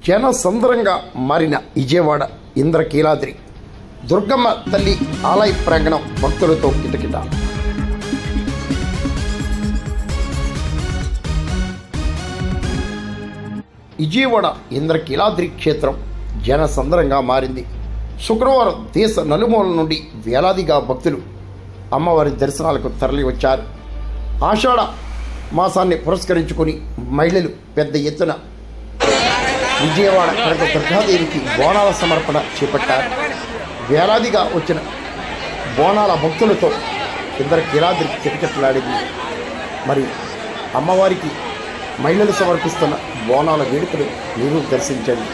జనసంద్రంగా మారిన విజయవాడ ఇంద్రకీలాద్రి దుర్గమ్మ తల్లి ఆలయ ప్రాంగణం భక్తులతో కిటకిట. విజయవాడ ఇంద్రకీలాద్రి క్షేత్రం జనసంద్రంగా మారింది. శుక్రవారం దేశ నలుమూలల నుండి వేలాదిగా భక్తులు అమ్మవారి దర్శనాలకు తరలి వచ్చారు. ఆషాఢ మాసాన్ని పురస్కరించుకొని మహిళలు పెద్ద ఎత్తున విజయవాడ కనక దుర్గాదేవికి బోనాల సమర్పణ చేపట్టారు. వేలాదిగా వచ్చిన బోనాల భక్తులతో ఇంద్రకీలాద్రి కిటకిటలాడింది. మరి అమ్మవారికి మహిళలు సమర్పిస్తున్న బోనాల వేడుకలు మీరు దర్శించండి.